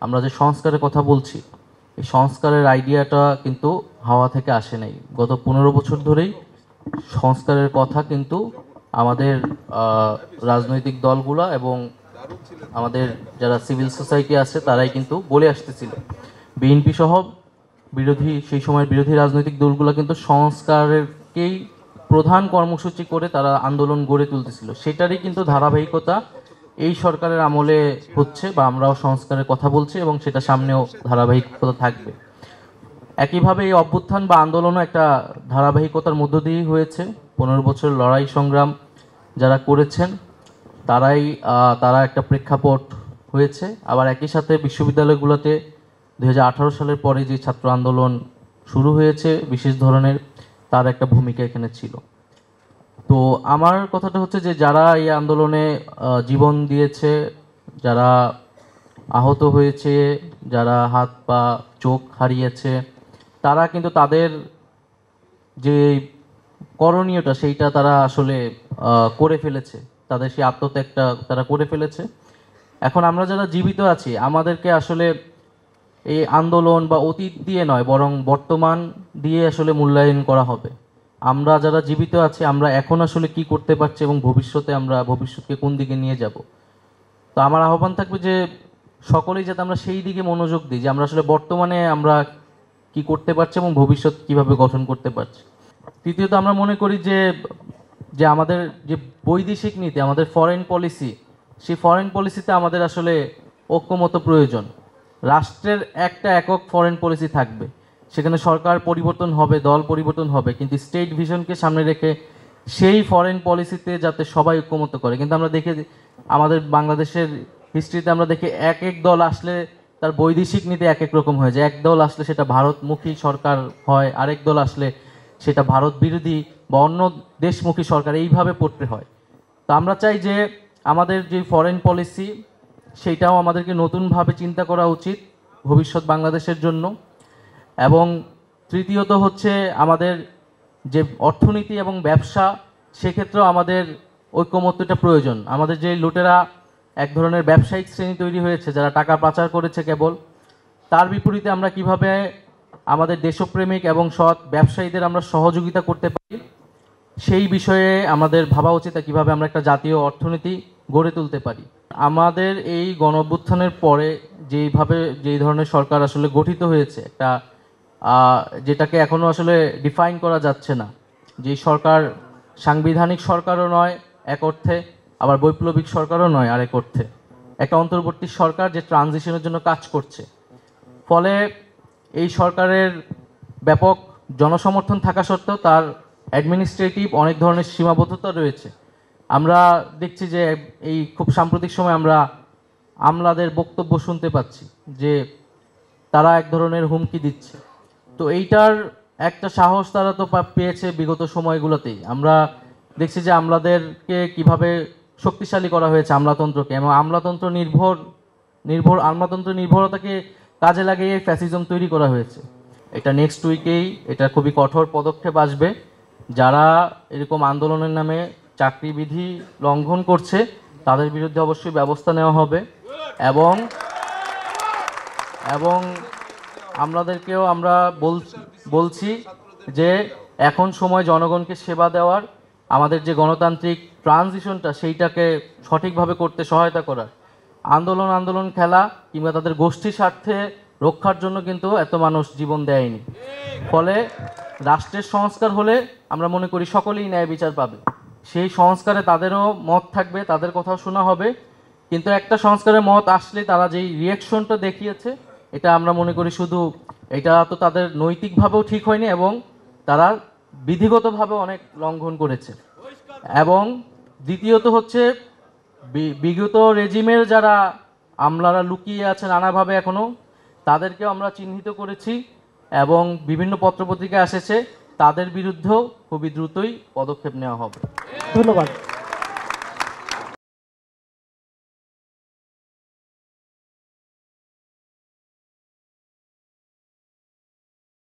আমরা যে সংস্কারের কথা বলছি, এই সংস্কারের আইডিয়াটা কিন্তু হাওয়া থেকে আসে নাই। গত 15 বছর ধরেই সংস্কারের কথা কিন্তু আমাদের রাজনৈতিক দলগুলো এবং আমাদের যারা সিভিল সোসাইটি আছে তারাই কিন্তু বলে আসতেছিল। বিএনপি সহ সেই সময়ের বিরোধী রাজনৈতিক দলগুলো কিন্তু সংস্কারেরকেই প্রধান কর্মসূচি করে তারা আন্দোলন গড়ে তুলতেছিল। সেটারই কিন্তু ধারাবাহিকতা এই সরকারের আমলে হচ্ছে, বা আমরাও সংস্কারের কথা বলছি এবং সেটা সামনেও ধারাবাহিকতা থাকবে। একইভাবে এই অভ্যুত্থান বা আন্দোলনও একটা ধারাবাহিকতার মধ্য দিয়েই হয়েছে। 15 বছর লড়াই সংগ্রাম যারা করেছেন তারা একটা প্রেক্ষাপট হয়েছে। আবার একই সাথে বিশ্ববিদ্যালয়গুলোতে 2018 সালের পরে যে ছাত্র আন্দোলন শুরু হয়েছে বিশেষ ধরনের, তার একটা ভূমিকা এখানে ছিল। তো আমার কথাটা হচ্ছে যে যারা এই আন্দোলনে জীবন দিয়েছে, যারা আহত হয়েছে, যারা হাত পা চোখ হারিয়েছে, তারা কিন্তু তাদের যে করণীয়টা সেইটা তারা আসলে করে ফেলেছে। তাদের সেই আত্মত্যাগটা তারা করে ফেলেছে। এখন আমরা যারা জীবিত আছি আমাদেরকে আসলে এই আন্দোলন বা অতীত দিয়ে নয়, বরং বর্তমান দিয়ে আসলে মূল্যায়ন করা হবে। আমরা যারা জীবিত আছি আমরা এখন আসলে কি করতে পারছি এবং ভবিষ্যৎকে কোন দিকে নিয়ে যাব। তো আমার আহ্বান থাকবে যে সকলেই যাতে আমরা সেই দিকে মনোযোগ দিই, যে আমরা আসলে বর্তমানে আমরা কি করতে পারছি এবং ভবিষ্যৎ কিভাবে গঠন করতে পারছি। তৃতীয়ত আমরা মনে করি যে যে আমাদের যে বৈদেশিক নীতি, আমাদের ফরেন পলিসি, সেই ফরেন পলিসিতে আমাদের আসলে ঐক্যমত প্রয়োজন। রাষ্ট্রের একটা একক ফরেন পলিসি থাকবে, সেখানে সরকার পরিবর্তন হবে, দল পরিবর্তন হবে, কিন্তু স্টেট ভিশনকে সামনে রেখে সেই ফরেন পলিসিতে যাতে সবাই ঐক্যমত করে। কিন্তু আমরা দেখি আমাদের বাংলাদেশের হিস্ট্রিতে আমরা দেখি এক এক দল আসলে তার বৈদেশিক নীতি এক এক রকম হয়ে যায়। এক দল আসলে সেটা ভারতমুখী সরকার হয়, আরেক দল আসলে সেটা ভারত বিরোধী বা অন্য দেশমুখী সরকার, এইভাবে পড়তে হয়। তো আমরা চাই যে আমাদের যে ফরেন পলিসি সেইটাও আমাদেরকে নতুনভাবে চিন্তা করা উচিত ভবিষ্যৎ বাংলাদেশের জন্য। এবং তৃতীয়ত হচ্ছে আমাদের যে অর্থনীতি এবং ব্যবসা, সেক্ষেত্রেও আমাদের ঐক্যমত্যটা প্রয়োজন। আমাদের যে লুটেরা এক ধরনের ব্যবসায়িক শ্রেণী তৈরি হয়েছে যারা টাকা পাচার করেছে কেবল, তার বিপরীতে আমরা কিভাবে আমাদের দেশপ্রেমিক এবং সৎ ব্যবসায়ীদের আমরা সহযোগিতা করতে পারি সেই বিষয়ে আমাদের ভাবা উচিত, কিভাবে আমরা একটা জাতীয় অর্থনীতি গড়ে তুলতে পারি। আমাদের এই গণঅভ্যুত্থানের পরে যেই ধরনের সরকার আসলে গঠিত হয়েছে, একটা যেটাকে এখনো আসলে ডিফাইন করা যাচ্ছে না, যেই সরকার সাংবিধানিক সরকারও নয় এক অর্থে, আবার বৈপ্লবিক সরকারও নয় আরেক অর্থে, একটা অন্তর্বর্তী সরকার যে ট্রানজিশনের জন্য কাজ করছে। ফলে এই সরকারের ব্যাপক জনসমর্থন থাকা সত্ত্বেও তার অ্যাডমিনিস্ট্রেটিভ অনেক ধরনের সীমাবদ্ধতা রয়েছে। আমরা দেখছি যে এই খুব সাম্প্রতিক সময় আমরা আমলাদের বক্তব্য শুনতে পাচ্ছি যে তারা এক ধরনের হুমকি দিচ্ছে। তো এইটার একটা সাহস তারা তো পেয়েছে বিগত সময়গুলোতেই। আমরা দেখছি যে আমলাদেরকে কিভাবে শক্তিশালী করা হয়েছে, আমলাতন্ত্রকে, এবং আমলাতন্ত্র নির্ভরতাকে কাজে লাগিয়ে ফ্যাসিজম তৈরি করা হয়েছে। এটা নেক্সট উইকেই এটা খুবই কঠোর পদক্ষেপ আসবে। যারা এরকম আন্দোলনের নামে চাকরিবিধি লঙ্ঘন করছে তাদের বিরুদ্ধে অবশ্যই ব্যবস্থা নেওয়া হবে। এবং এবং আমাদেরকেও আমরা বলছি যে এখন সময় জনগণকে সেবা দেওয়ার, আমাদের যে গণতান্ত্রিক ট্রানজিশনটা সেইটাকে সঠিকভাবে করতে সহায়তা করার। আন্দোলন খেলা কিংবা তাদের গোষ্ঠী স্বার্থে রক্ষার জন্য কিন্তু এত মানুষ জীবন দেয়নি। ফলে রাষ্ট্রের সংস্কার হলে আমরা মনে করি সকলেই ন্যায় বিচার পাবে। সেই সংস্কারে তাদেরও মত থাকবে, তাদের কথাও শোনা হবে। কিন্তু একটা সংস্কারের মত আসলে তারা যেই রিয়াকশনটা দেখিয়েছে, এটা আমরা মনে করি শুধু এটা তো তাদের নৈতিকভাবেও ঠিক হয়নি এবং তারা বিধিগতভাবেও অনেক লঙ্ঘন করেছে। এবং দ্বিতীয়ত হচ্ছে বিগত রেজিমের যারা আমলারা লুকিয়ে আছে নানাভাবে এখনও, তাদেরকেও আমরা চিহ্নিত করেছি এবং বিভিন্ন পত্রপত্রিকায় এসেছে, তাদের বিরুদ্ধেও খুবই দ্রুতই পদক্ষেপ নেওয়া হবে। ধন্যবাদ।